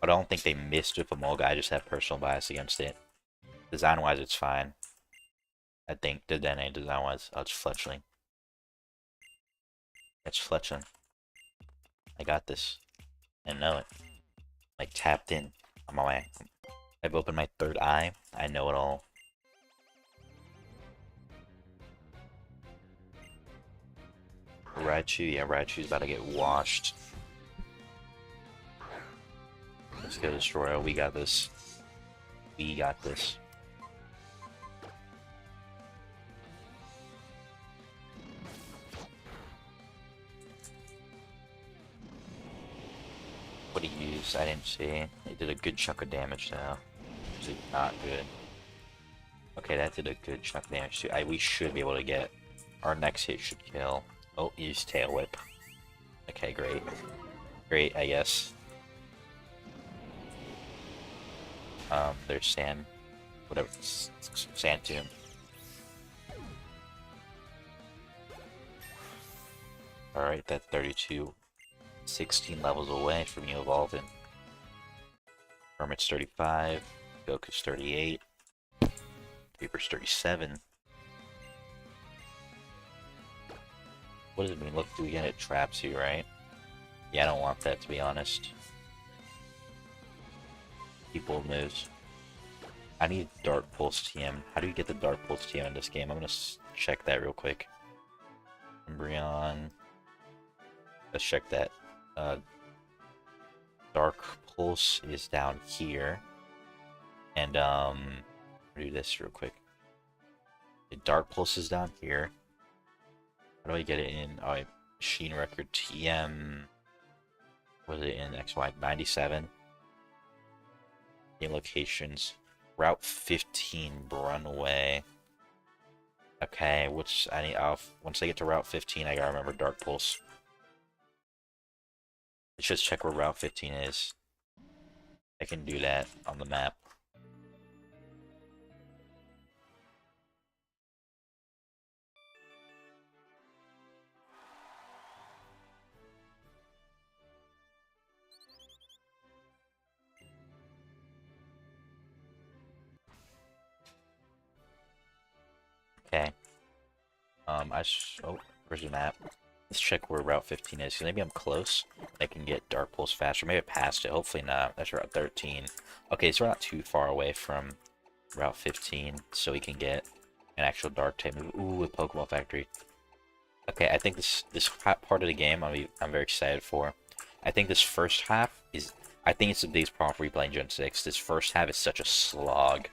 A: But I don't think they missed with Emolga, I just have personal bias against it. Design-wise, it's fine. I think the Dene design-wise, oh, it's Fletchling. It's Fletchling. I got this. I know it. Like, tapped in. I'm on my way. I've opened my third eye. I know it all. Raichu, yeah, Raichu's about to get washed. Let's go destroy. We got this. We got this. What did he use? I didn't see. He did a good chunk of damage though. Actually, not good. Okay, that did a good chunk of damage too. We should be able to get our next hit should kill. Oh, use Tail Whip. Okay, great. Great, I guess. There's Sand. Whatever. Sand Tomb. Alright, that 32. 16 levels away from you evolving. Hermit's 35. Goku's 38. Reaper's 37. What does it mean? Look, do we get it? Traps you, right? Yeah, I don't want that, to be honest. People moves. I need Dark Pulse TM. How do you get the Dark Pulse TM in this game? I'm gonna check that real quick. Embryon. Let's check that. Dark Pulse is down here. And, do this real quick. The Dark Pulse is down here. How do I get it in? Oh, Machine Record TM. Was it in XY? 97. In locations. Route 15, Brunway. Okay, once I get to Route 15, I gotta remember Dark Pulse. Let's just check where Route 15 is. I can do that on the map. Okay. Oh, where's the map? Let's check where Route 15 is. Maybe I'm close. I can get Dark Pulse faster. Maybe I passed it. Hopefully not. That's Route 13. Okay, so we're not too far away from Route 15, so we can get an actual Dark type move. Ooh, with Pokemon Factory. Okay, I think this part of the game I'm very excited for. I think this first half is... I think it's the biggest problem for replaying Gen 6. This first half is such a slog.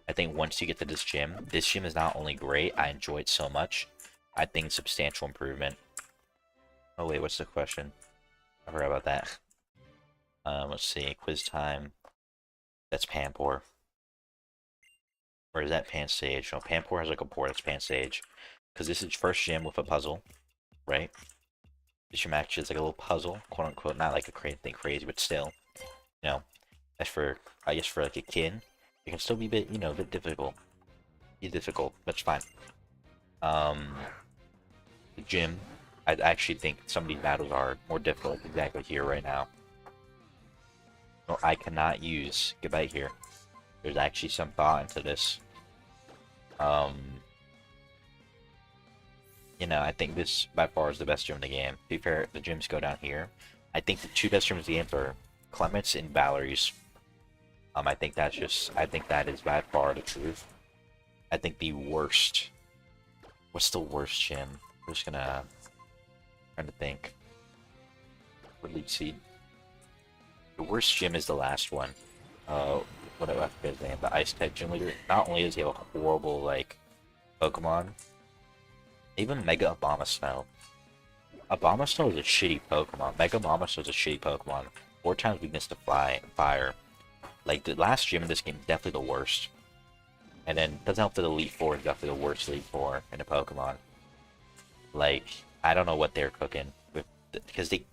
A: I think once you get to this gym is not only great, I enjoy it so much. I think it's substantial improvement. Oh wait, what's the question? I forgot about that. Let's see, quiz time. That's Pampor. Or is that Pansage? No, Pampor has like a port, that's Pansage. Because this is first gym with a puzzle, right? This gym actually is like a little puzzle, quote unquote, not like a crazy, but still. You know, that's for, I guess for like a kid. It can still be a bit, you know, a bit difficult. That's fine. The gym, I actually think some of these battles are more difficult exactly here right now. No, I cannot use Goodbye here. There's actually some thought into this. You know, I think this by far is the best gym in the game. To be fair, the gyms go down here. I think the two best gyms in the game are Clement's and Valerie's. I think that is by far the truth. I think the worst... What's the worst gym? I'm just gonna trying to think. What lead seed? The worst gym is the last one. What I forget his name. The Ice type gym leader. Not only does he have a horrible like Pokemon, even Mega Abomasnow. Abomasnow is a shitty Pokemon. Mega Abomasnow is a shitty Pokemon. 4 times weakness to fire. Like the last gym in this game is definitely the worst. And then doesn't help that Elite Four is definitely the worst Elite Four in a Pokemon. Like I don't know what they're cooking with because they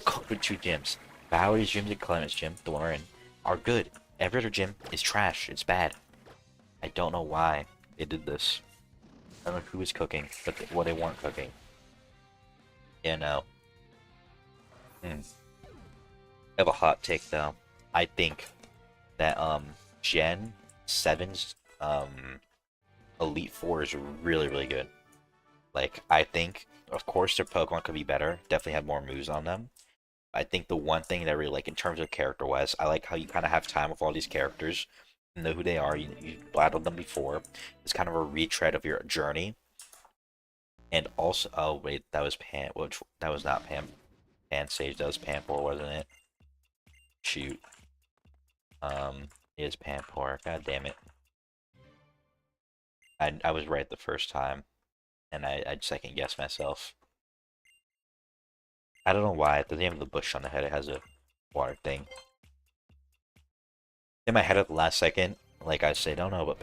A: cook with 2 gyms. Valley's gym and Clement's gym, the one we're in, are good. Every other gym is trash. It's bad. I don't know why they did this. I don't know who was cooking, but what they weren't cooking. Yeah, no. I have a hot take though. I think that Gen 7's Elite Four is really good. Like I think, of course, their Pokemon could be better. Definitely have more moves on them. I think the one thing that I really like in terms of character-wise, I like how you kind of have time with all these characters, you know who they are, you battled them before. It's kind of a retread of your journey. And also, oh wait, that was Pan, which that was not Pansage, that was Panpour, wasn't it? Shoot. It is Panpour. God damn it. I was right the first time, and I'd second guess myself. I don't know why. It doesn't have the bush on the head. It has a water thing. In my head at the last second, like I said, I don't know, but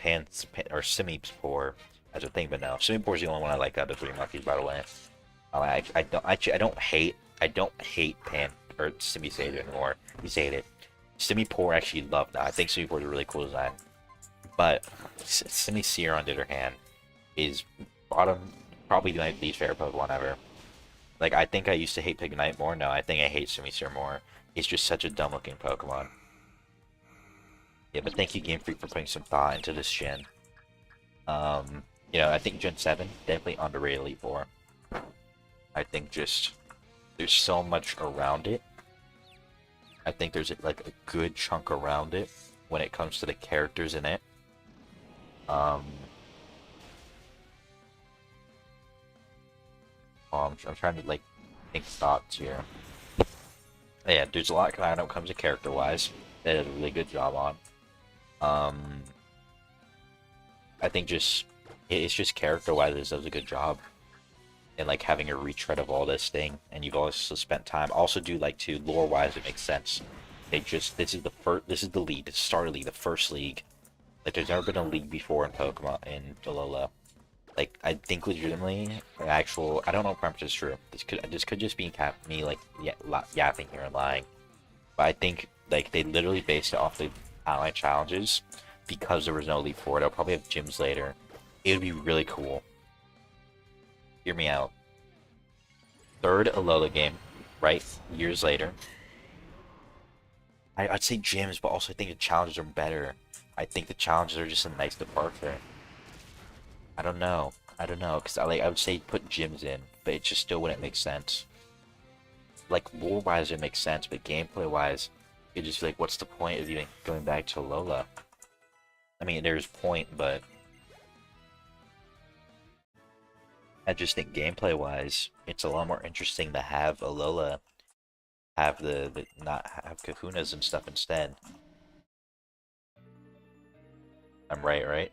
A: or Simipour as a thing, but no, Simipour is the only one I like out of the 3 monkeys, by the way. I don't hate Pan or Simisage anymore. He's hated. Simipour actually loved that. I think Simipour is a really cool design, but Simisear on the other hand is probably my least favorite Pokemon ever. Like, I think I used to hate Pignite more. No, I think I hate Simisear more. He's just such a dumb-looking Pokemon. Yeah, but thank you, Game Freak, for putting some thought into this gen. You know, I think Gen 7, definitely underrated Elite Four. I think just, there's so much around it. I think there's, like, a good chunk around it when it comes to the characters in it. I'm trying to like think thoughts here. Yeah, there's a lot kind of when it comes to character-wise. They did a really good job on. I think it's just character-wise it does a good job. And like having a retread of all this thing, and you've also spent time. Also, do like too lore-wise, it makes sense. This is the league, the starter league, the first league. Like there's never been a league before in Pokemon in Alola. Like, I think legitimately, I don't know if I'm just true. This could just be me, like, yapping here and lying. But I think, like, they literally based it off the online challenges because there was no Elite Four. They'll probably have gyms later. It would be really cool. Hear me out. 3rd Alola game, right? Years later. I'd say gyms, but also I think the challenges are better. I think the challenges are just a nice departure. I don't know, because I would say put gyms in, but it just still wouldn't make sense. Like, lore-wise it makes sense, but gameplay-wise, you'd just be like, what's the point of even going back to Alola? I mean, there's point, but I just think gameplay-wise, it's a lot more interesting to have Alola have not have Kahunas and stuff instead. I'm right?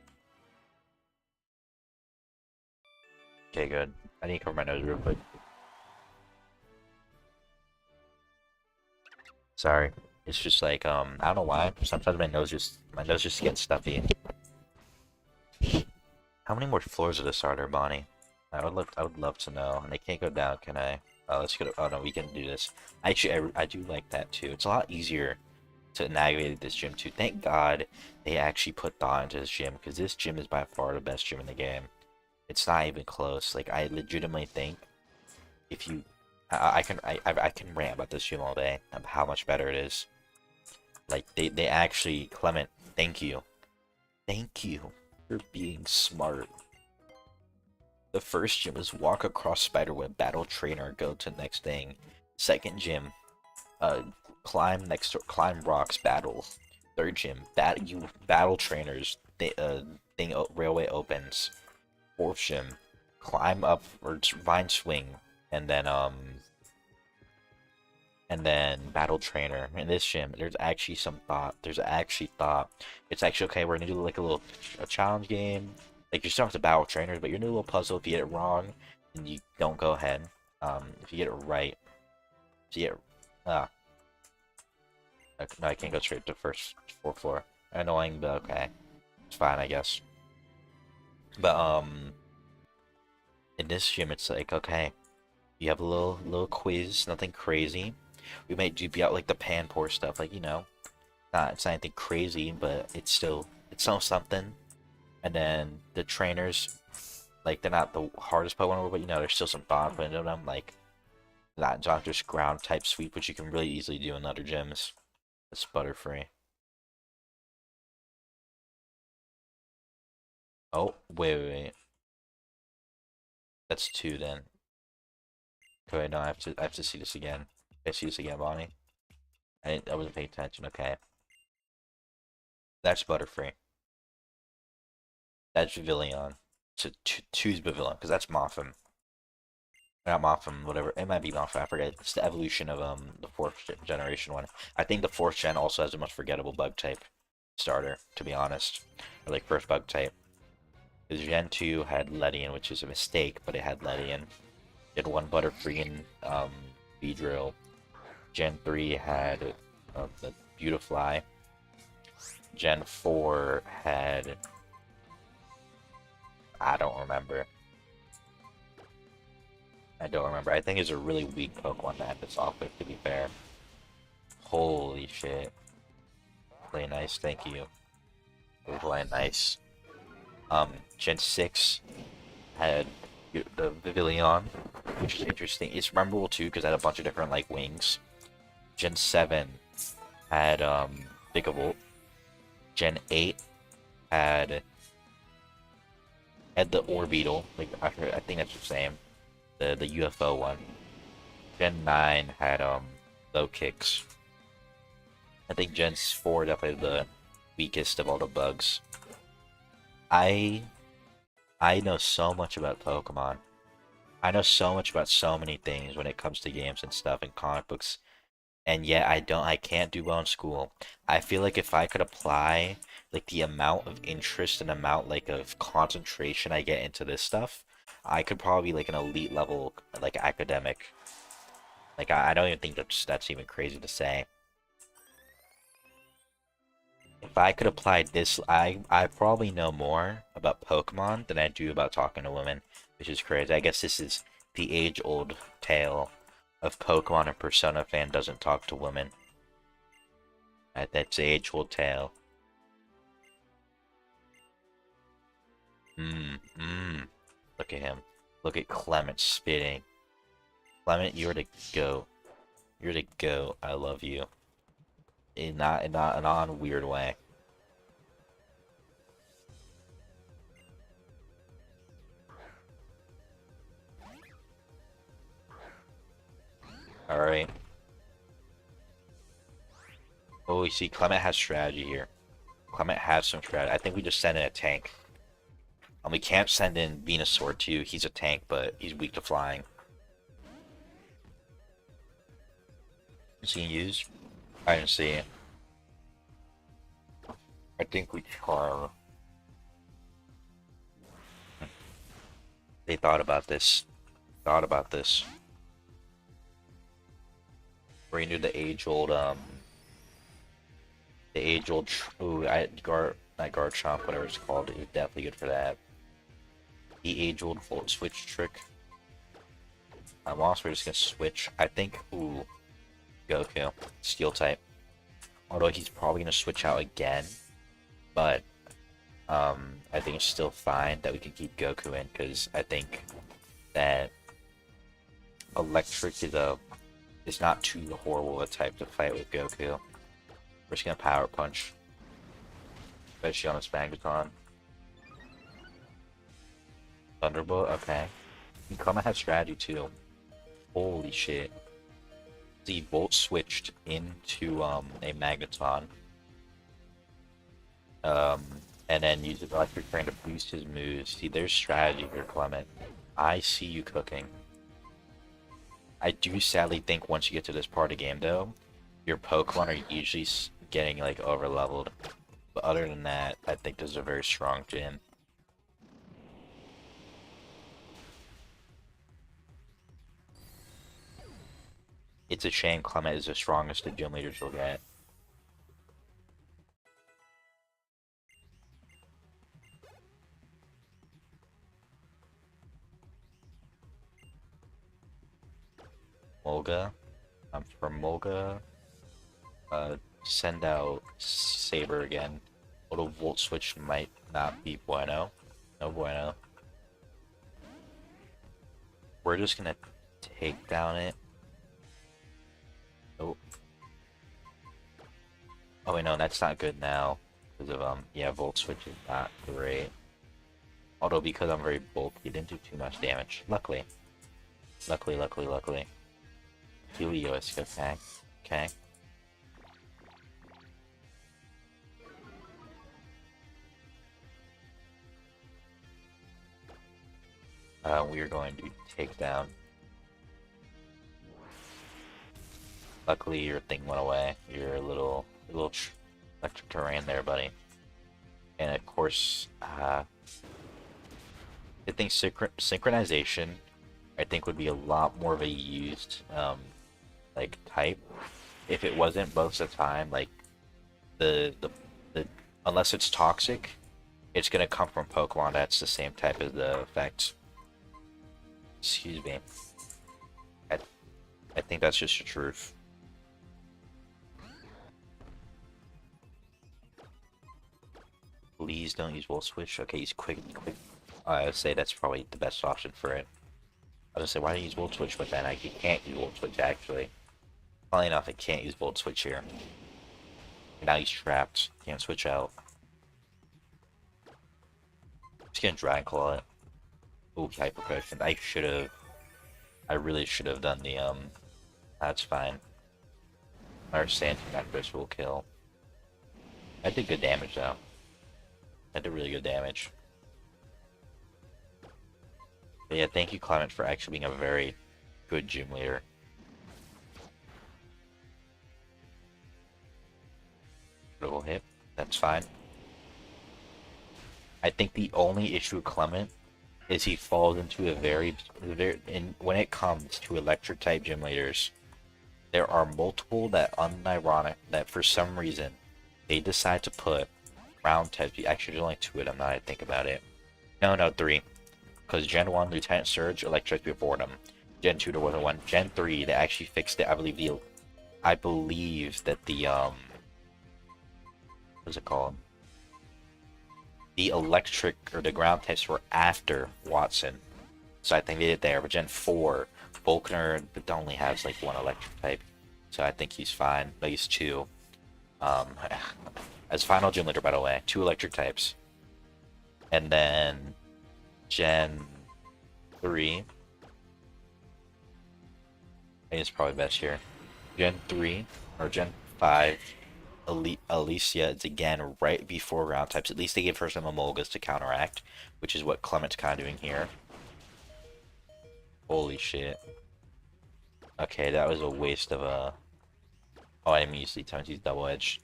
A: Okay, good. I need to cover my nose real quick. Sorry. It's just like, I don't know why. Sometimes my nose just gets stuffy. How many more floors of the starter, Bonnie? I would love to know. And I can't go down, can I? Oh, let's go to, oh no, we can do this. Actually, I do like that too. It's a lot easier to navigate this gym too. Thank God they actually put thought into this gym, because this gym is by far the best gym in the game. It's not even close. Like, I legitimately think if you, I can rant about this gym all day of how much better it is. Like, they actually, Clement, thank you for being smart. The first gym is walk across spiderweb, battle trainer, go to next thing. Second gym, climb rocks, battle. Third gym, battle trainers. Railway opens. Fourth gym, climb up or vine swing, and then battle trainer. In this gym, there's actually some thought. There's actually thought. It's actually okay. We're gonna do like a challenge game. Like you still have to battle trainers, but you're gonna do a little puzzle. If you get it wrong, and you don't go ahead. If you get it right, if you get ah, no, I can't go straight to first floor. Annoying, but okay, it's fine, I guess. But in this gym, it's like okay, you have a little quiz, nothing crazy. We might do be out like the pan pour stuff, like it's not anything crazy, but it's still something. And then the trainers, like they're not the hardest Pokemon, but there's still some thought put into them, like not just ground type sweep, which you can really easily do in other gyms. It's butterfree. Oh, wait. That's two then. Okay, no, I have to see this again. I see this again, Bonnie. I wasn't paying attention. Okay, that's Butterfree. That's Pavilion. So two's Pavilion because that's Mothim. Not Mothim, whatever. It might be Mothim. I forget. It's the evolution of the fourth generation one. I think the fourth gen also has the most forgettable bug type starter. To be honest, or like first bug type. Because Gen 2 had Ledian, which is a mistake, but it had Ledian. It had one Butterfree and Beedrill. Gen 3 had the Beautifly. Gen 4 had... I don't remember. I think it's a really weak Pokemon to end this off with, to be fair. Holy shit. Play nice, thank you. Play nice. Gen 6 had the Pavilion, which is interesting. It's memorable too because it had a bunch of different like wings. Gen 7 had Vigavolt. Gen 8 had the Orbeetle, like I think that's the same. The UFO one. Gen 9 had low kicks. I think Gen 4 definitely the weakest of all the bugs. I know so much about Pokemon. I know so much about so many things when it comes to games and stuff and comic books. And yet I can't do well in school. I feel like if I could apply like the amount of interest and amount like of concentration I get into this stuff, I could probably be like an elite level like academic. Like I don't even think that's even crazy to say. If I could apply this, I probably know more about Pokemon than I do about talking to women, which is crazy. I guess this is the age-old tale of Pokemon and Persona fan doesn't talk to women. That's the age-old tale. Look at him. Look at Clement spitting. Clement, you're the goat. You're the goat. I love you. Not in a weird way. Alright. Oh, you see, Clement has strategy here. Clement has some strategy. I think we just send in a tank. We can't send in Venusaur too. He's a tank, but he's weak to flying. Is he used? I didn't see it. I think we charm. They thought about this. We're gonna do the age-old, ooh, not Garchomp, whatever it's called. It's definitely good for that. The age-old Volt Switch trick. I'm also just gonna switch. I think, ooh, Goku, Steel type. Although he's probably gonna switch out again, but I think it's still fine that we can keep Goku in because I think that Electric is not too horrible a type to fight with Goku. We're just gonna Power Punch, especially on his Magneton. Thunderbolt, okay. And Clement has strategy too. Holy shit. The Volt switched into a Magneton. And then used Electric Train to boost his moves. See, there's strategy here, Clement. I see you cooking. I do sadly think once you get to this part of the game, though, your Pokemon are usually getting, like, over-leveled. But other than that, I think this is a very strong gym. It's a shame Clement is the strongest the gym leaders will get. Molga. From Molga, send out Saber again. Little Volt Switch might not be bueno. No bueno. We're just gonna take down it. Oh. Oh wait, no, that's not good now. Because of, yeah, Volt Switch is not great. Although, because I'm very bulky, it didn't do too much damage. Luckily. Luckily. Helios, okay. Okay. We are going to take down. Luckily, your thing went away. Your little electric terrain there, buddy. And of course, I think synchronization, I think, would be a lot more of a used, like, type. If it wasn't most of the time, like, the unless it's toxic, it's gonna come from Pokemon that's the same type as the effect. Excuse me. I think that's just the truth. Please don't use Volt Switch. Okay, he's quick. I would say that's probably the best option for it. I was gonna say, why don't you use Volt Switch? But then I can't use Volt Switch, actually. Funny enough, I can't use Volt Switch here. Now he's trapped. Can't switch out. Just gonna Dragon Claw it. Ooh, Hyper Potion. I really should have done the, that's fine. Our Sand Connectors will kill. I did good damage, though. I did really good damage. But yeah, thank you, Clement, for actually being a very good gym leader. Critical hit. That's fine. I think the only issue with Clement is he falls into a very when it comes to electric type gym leaders, there are multiple that unironic that for some reason they decide to put ground types. Actually, there's only 2 of them now I think about it. No, 3. Because Gen 1, Lieutenant Surge, electric before them. Gen 2, there wasn't one. Gen 3, they actually fixed it. I believe that the what's it called? The electric or the ground types were after Watson, so I think they did there. But Gen 4, Volkner only has like 1 electric type, so I think he's fine. But he's 2. As final gym leader, by the way, 2 electric types, and then Gen 3. I think it's probably best here. Gen 3 or Gen 5. Alicia is again right before ground types. At least they give her some Emolgas to counteract, which is what Clement's kind of doing here. Holy shit. Okay, that was a waste of a... Oh, I didn't use Lead Times, use Double Edge.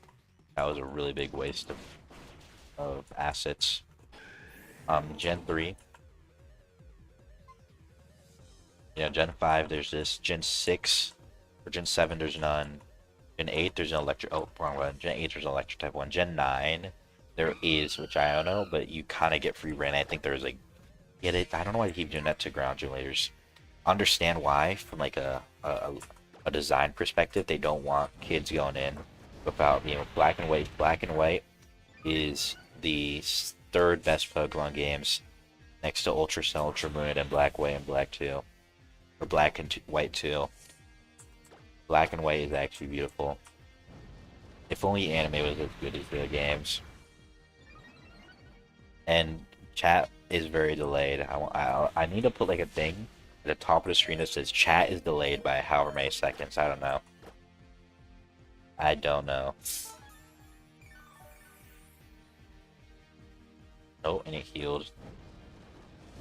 A: That was a really big waste of assets. Gen 3. Yeah, Gen 5, there's this. Gen 6 or Gen 7, there's none. Gen 8, there's an electric... Oh, wrong one. Gen 8, there's an electric type 1. Gen 9, there is, which I don't know, but you kind of get free reign. I think there's like... Yeah, I don't know why they keep doing that to ground generators. Understand why, from like a design perspective, they don't want kids going in without, Black and White. Black and White is the 3rd best Pokemon games, next to Ultra Sun, Ultra Moon, and Black White and Black 2. Or Black and White 2. Black and White is actually beautiful. If only anime was as good as the games. And chat is very delayed. I need to put like a thing at the top of the screen that says chat is delayed by however many seconds. I don't know. Oh, and it healed.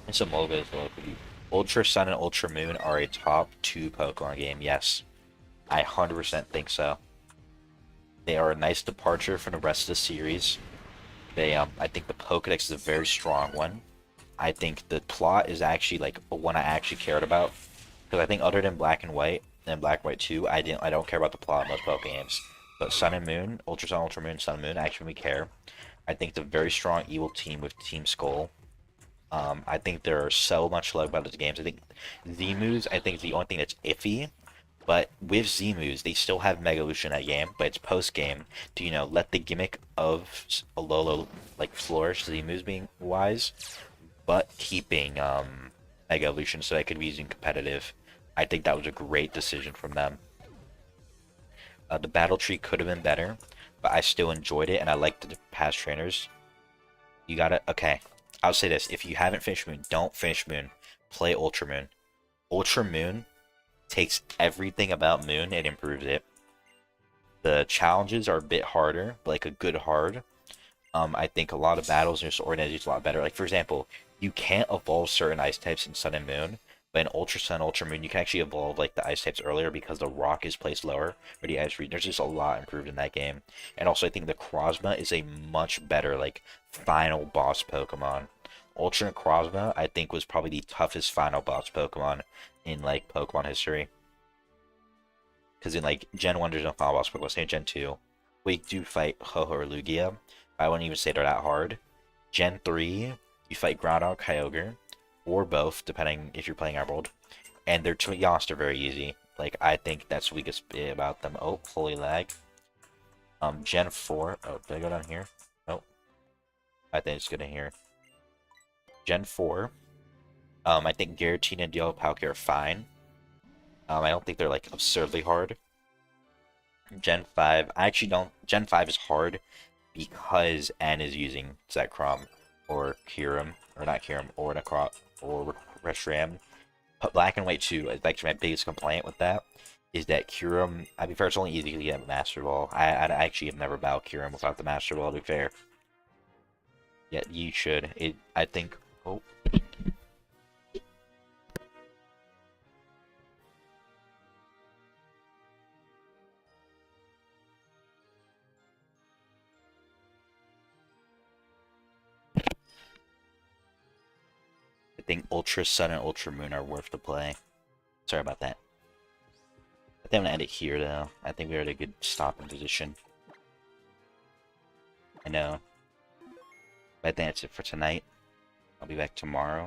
A: And some Molga as well could be Ultra Sun and Ultra Moon are a top 2 Pokemon game, yes. I 100% think so. They are a nice departure from the rest of the series. I think the Pokedex is a very strong one. I think the plot is actually like one I actually cared about. Because I think other than Black and White and Black and White 2, I don't care about the plot in most Pokemon games. But Sun and Moon, Ultra Sun, Ultra Moon, Sun and Moon actually we care. I think it's a very strong evil team with Team Skull. I think there's so much love about those games. I think Z-Moves, I think is the only thing that's iffy. But with Z-Moves, they still have Mega Evolution in that game, but it's post-game to, let the gimmick of a Alola, like, flourish, Z-Moves being wise, but keeping Mega Evolution so I could be using competitive. I think that was a great decision from them. The battle tree could have been better, but I still enjoyed it, and I liked the past trainers. You gotta, okay, I'll say this. If you haven't finished Moon, don't finish Moon. Play Ultra Moon. Ultra Moon takes everything about Moon and improves it. The challenges are a bit harder, but like a good hard. I think a lot of battles are just organized a lot better. Like, for example, you can't evolve certain ice types in Sun and Moon, but in Ultra Sun, Ultra Moon, you can actually evolve like the ice types earlier because the rock is placed lower, or the ice region. There's just a lot improved in that game. And also, I think the Krozma is a much better, like, final boss Pokemon. Ultra Krozma, I think, was probably the toughest final boss Pokemon in, like, Pokemon history. Because in, like, Gen 1, there's no final boss Pokemon. Same in Gen 2. We do fight Ho-Oh or Lugia. I wouldn't even say they're that hard. Gen 3, you fight Groudon, Kyogre, or both, depending if you're playing Emerald. And their Yost are very easy. Like, I think that's the weakest bit about them. Oh, holy lag. Gen 4. Oh, did I go down here? Nope. I think it's good in here. Gen 4. I think Giratina and Dialga are fine. I don't think they're, like, absurdly hard. Gen 5, I actually don't... Gen 5 is hard because N is using Zekrom or Kyurem, or not Kyurem, or Necrop, or Reshiram. But Black and White 2, actually my biggest complaint with that is that Kyurem, I'd be fair, it's only easy to get a Master Ball. I actually have never battled Kyurem without the Master Ball, to be fair. Yet you should. I think... Oh... I think Ultra Sun and Ultra Moon are worth the play. Sorry about that. I think I'm gonna end it here, though. I think we're at a good stopping position. I know. But I think that's it for tonight. I'll be back tomorrow.